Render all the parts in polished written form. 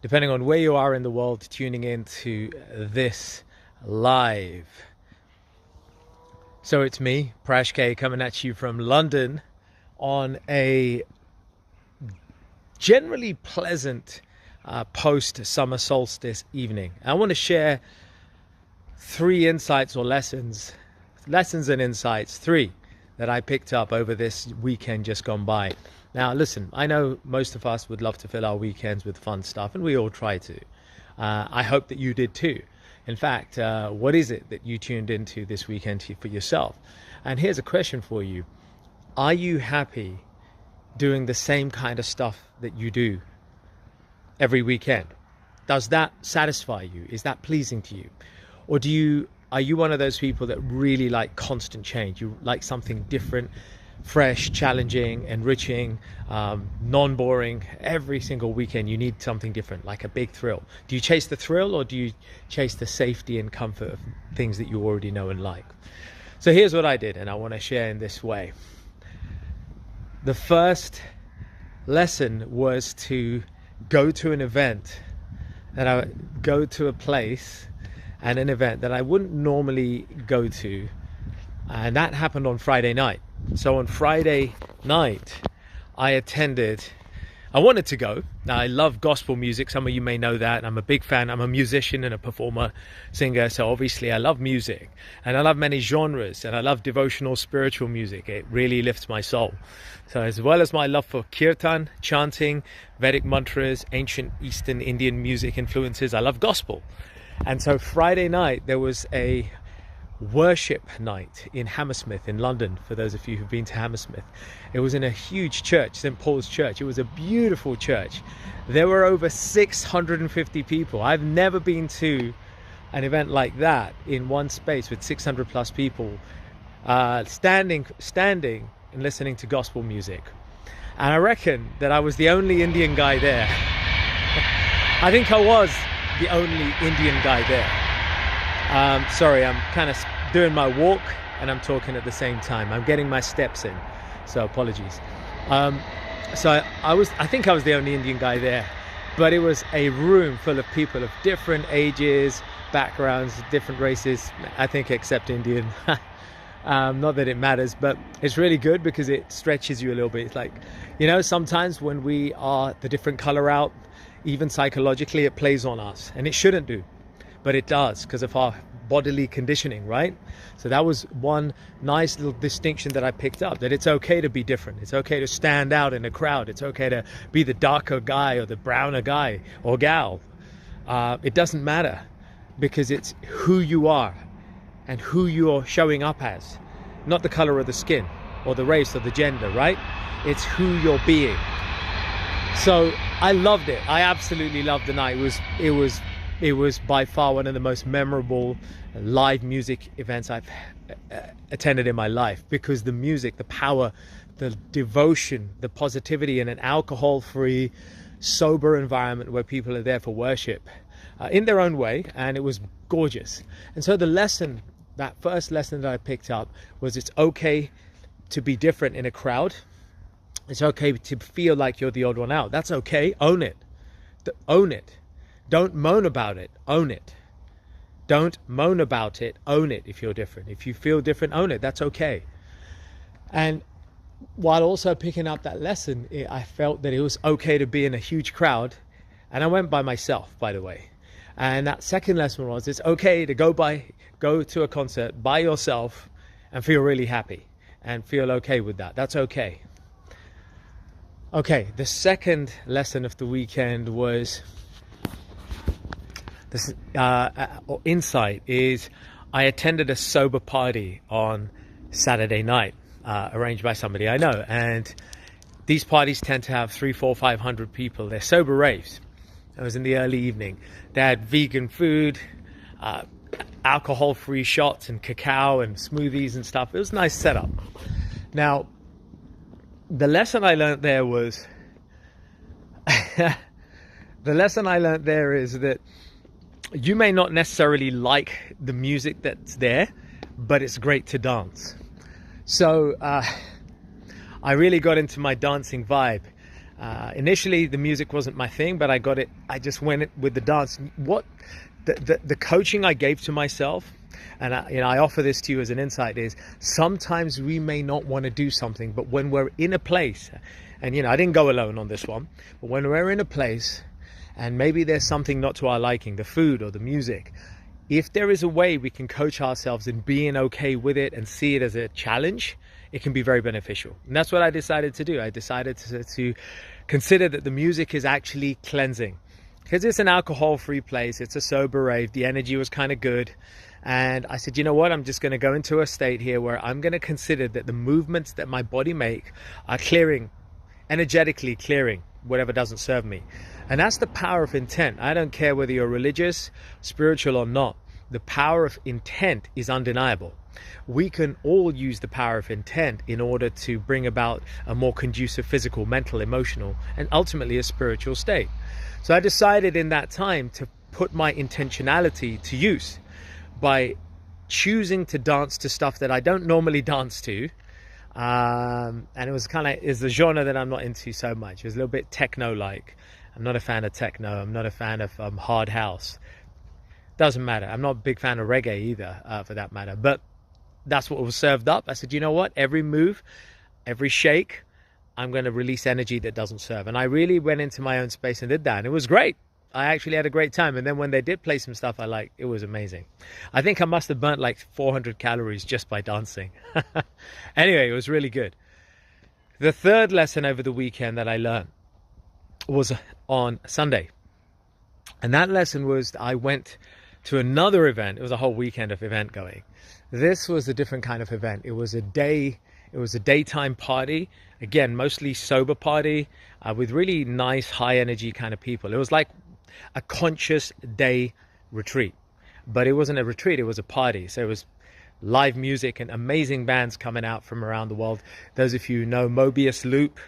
depending on where you are in the world, tuning in to this live. So it's me, Prash K, coming at you from London on a generally pleasant post-summer solstice evening. I want to share three insights or lessons and insights, three that I picked up over this weekend just gone by. Now, listen, I know most of us would love to fill our weekends with fun stuff, and we all try to. I hope that you did too. In fact, what is it that you tuned into this weekend for yourself? And here's a question for you. Are you happy doing the same kind of stuff that you do every weekend? Does that satisfy you? Is that pleasing to you? Or are you one of those people that really like constant change? You like something different, fresh, challenging, enriching, non-boring. Every single weekend you need something different, like a big thrill. Do you chase the thrill, or do you chase the safety and comfort of things that you already know and like? So here's what I did, and I want to share in this way. The first lesson was to go to an event, and I go to a place and an event that I wouldn't normally go to, and that happened on Friday night. So on Friday night I wanted to go. Now, I love gospel music. Some of you may know that. I'm a big fan. I'm a musician and a performer, singer. So obviously I love music, and I love many genres, and I love devotional spiritual music. It really lifts my soul. So as well as my love for kirtan, chanting, Vedic mantras, ancient Eastern Indian music influences, I love gospel. And so Friday night there was a worship night in Hammersmith in London. For those of you who've been to Hammersmith, it was in a huge church, St. Paul's Church. It was a beautiful church. There were over 650 people. I've never been to an event like that in one space with 600 plus people standing and listening to gospel music. And I reckon that I was the only Indian guy there. I think I was the only Indian guy there. Sorry, I'm kind of doing my walk and I'm talking at the same time. I'm getting my steps in, so apologies. So I think I was the only Indian guy there, but it was a room full of people of different ages, backgrounds, different races, I think except Indian. Not that it matters, but it's really good because it stretches you a little bit. It's like, sometimes when we are the different color out, even psychologically, it plays on us, and it shouldn't do, but it does because of our bodily conditioning, right? So that was one nice little distinction that I picked up, that it's okay to be different. It's okay to stand out in a crowd. It's okay to be the darker guy or the browner guy or gal. It doesn't matter, because it's who you are and who you're showing up as, not the color of the skin or the race or the gender, right? It's who you're being. So I loved it. I absolutely loved the night. It was by far one of the most memorable live music events I've attended in my life, because the music, the power, the devotion, the positivity in an alcohol-free, sober environment where people are there for worship in their own way, and it was gorgeous. And so that first lesson that I picked up was it's okay to be different in a crowd. It's okay to feel like you're the odd one out. That's okay. Own it. Own it. Don't moan about it. Own it. Don't moan about it. Own it if you're different. If you feel different, own it. That's okay. And while also picking up that lesson, I felt that it was okay to be in a huge crowd. And I went by myself, by the way. And that second lesson was it's okay to go to a concert by yourself and feel really happy and feel okay with that. That's okay. Okay, the second lesson of the weekend was this insight is I attended a sober party on Saturday night, arranged by somebody I know, and these parties tend to have 300, 400, 500 people. They're sober raves. It was in the early evening. They had vegan food, alcohol-free shots and cacao and smoothies and stuff. It was a nice setup. Now, the lesson I learned there was is that you may not necessarily like the music that's there, but it's great to dance. So I really got into my dancing vibe. Initially, the music wasn't my thing, but I just went with the dance. What the coaching I gave to myself, and I offer this to you as an insight, is sometimes we may not want to do something, but when we're in a place, and I didn't go alone on this one, but when we're in a place and maybe there's something not to our liking, the food or the music, if there is a way we can coach ourselves in being okay with it and see it as a challenge, it can be very beneficial. And that's what I decided to do. I decided to consider that the music is actually cleansing, because it's an alcohol-free place. It's a sober rave. The energy was kind of good. And I said, you know what? I'm just going to go into a state here where I'm going to consider that the movements that my body make are clearing, energetically clearing whatever doesn't serve me. And that's the power of intent. I don't care whether you're religious, spiritual or not. The power of intent is undeniable. We can all use the power of intent in order to bring about a more conducive physical, mental, emotional, and ultimately a spiritual state. So I decided in that time to put my intentionality to use by choosing to dance to stuff that I don't normally dance to. And it was is the genre that I'm not into so much. It was a little bit techno-like. I'm not a fan of techno. I'm not a fan of hard house. Doesn't matter. I'm not a big fan of reggae either, for that matter. But that's what was served up. I said, you know what? Every move, every shake, I'm going to release energy that doesn't serve. And I really went into my own space and did that. And it was great. I actually had a great time. And then when they did play some stuff I liked, it was amazing. I think I must have burnt like 400 calories just by dancing. Anyway, it was really good. The third lesson over the weekend that I learned was on Sunday. And that lesson was I went to another event. It was a whole weekend of event going. This was a different kind of event. It was a daytime party. Again, mostly sober party with really nice, high energy kind of people. It was like a conscious day retreat, but it wasn't a retreat. It was a party. So it was live music and amazing bands coming out from around the world. Those of you who know Mobius Loop,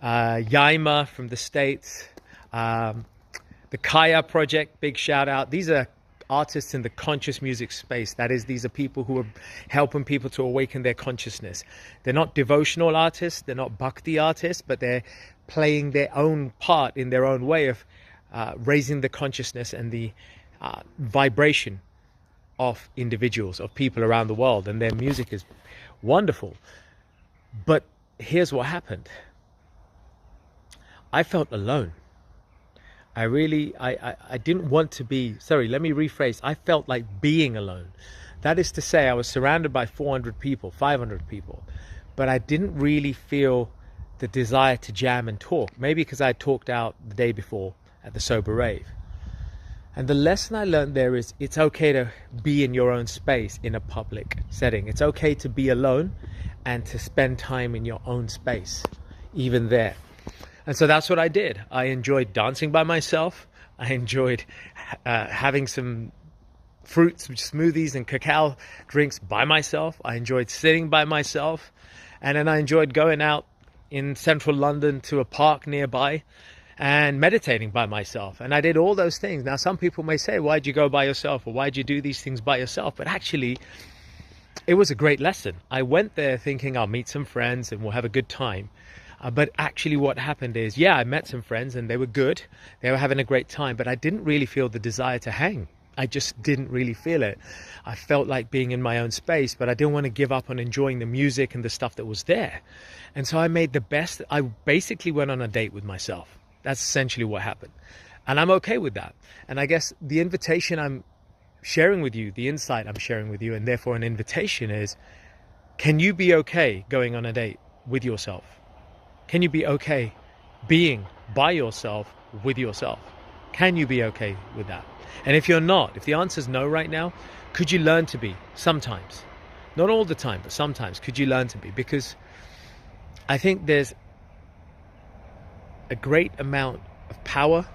Yaima from the States, the Kaya Project, big shout out. These are artists in the conscious music space. That is, these are people who are helping people to awaken their consciousness. They're not devotional artists, they're not bhakti artists, but they're playing their own part in their own way of raising the consciousness and the vibration of individuals, of people around the world. And their music is wonderful. But here's what happened. I felt alone. I didn't want to be, let me rephrase. I felt like being alone. That is to say, I was surrounded by 400 people, 500 people, but I didn't really feel the desire to jam and talk. Maybe because I talked out the day before at the sober rave. And the lesson I learned there is it's okay to be in your own space in a public setting. It's okay to be alone and to spend time in your own space, even there. And so that's what I did. I enjoyed dancing by myself. I enjoyed having some fruits, smoothies and cacao drinks by myself. I enjoyed sitting by myself. And then I enjoyed going out in central London to a park nearby and meditating by myself. And I did all those things. Now, some people may say, why'd you go by yourself? Or why'd you do these things by yourself? But actually, it was a great lesson. I went there thinking I'll meet some friends and we'll have a good time. But actually what happened is, I met some friends and they were good. They were having a great time, but I didn't really feel the desire to hang. I just didn't really feel it. I felt like being in my own space, but I didn't want to give up on enjoying the music and the stuff that was there. And so I made the best. I basically went on a date with myself. That's essentially what happened. And I'm okay with that. And I guess the invitation I'm sharing with you, the insight I'm sharing with you, and therefore an invitation is, can you be okay going on a date with yourself? Can you be okay being by yourself with yourself? Can you be okay with that? And if you're not, if the answer is no right now, could you learn to be sometimes? Not all the time, but sometimes. Could you learn to be? Because I think there's a great amount of power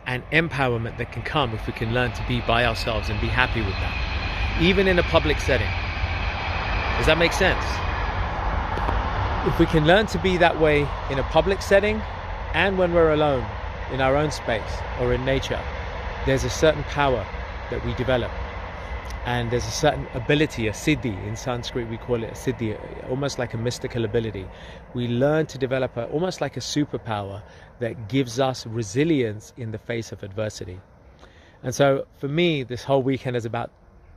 and empowerment that can come if we can learn to be by ourselves and be happy with that, even in a public setting. Does that make sense? If we can learn to be that way in a public setting and when we're alone in our own space or in nature, there's a certain power that we develop. And there's a certain ability, a siddhi. In Sanskrit we call it a siddhi, almost like a mystical ability. We learn to develop almost like a superpower that gives us resilience in the face of adversity. And so for me, this whole weekend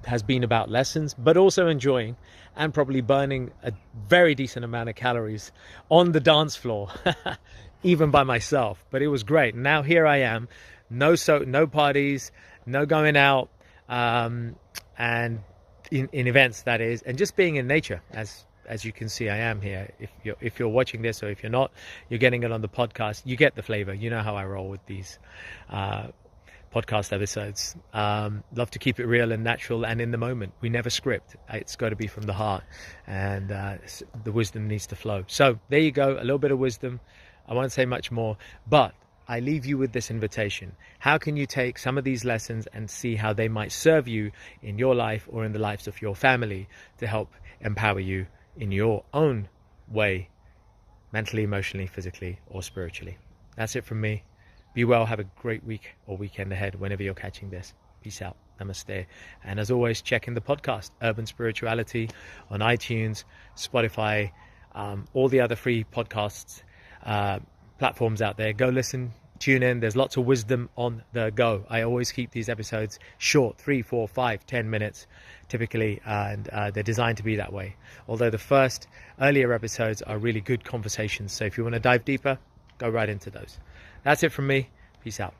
has been about lessons, but also enjoying and probably burning a very decent amount of calories on the dance floor, even by myself. But it was great. Now here I am, no parties, no going out, and in events, that is, and just being in nature. As you can see, I am here. If you're watching this, or if you're not, you're getting it on the podcast. You get the flavor. You know how I roll with these podcast episodes. Love to keep it real and natural and in the moment. We never script. It's got to be from the heart, and the wisdom needs to flow. So there you go, a little bit of wisdom. I won't say much more, but I leave you with this invitation. How can you take some of these lessons and see how they might serve you in your life or in the lives of your family to help empower you in your own way, mentally, emotionally, physically, or spiritually? That's it from me. Be well. Have a great week or weekend ahead whenever you're catching this. Peace out. Namaste. And as always, check in the podcast, Urban Spirituality, on iTunes, Spotify, all the other free podcasts platforms out there. Go listen, tune in. There's lots of wisdom on the go. I always keep these episodes short, 3, 4, 5, 10 minutes typically, and they're designed to be that way. Although the first earlier episodes are really good conversations. So if you want to dive deeper, go right into those. That's it from me. Peace out.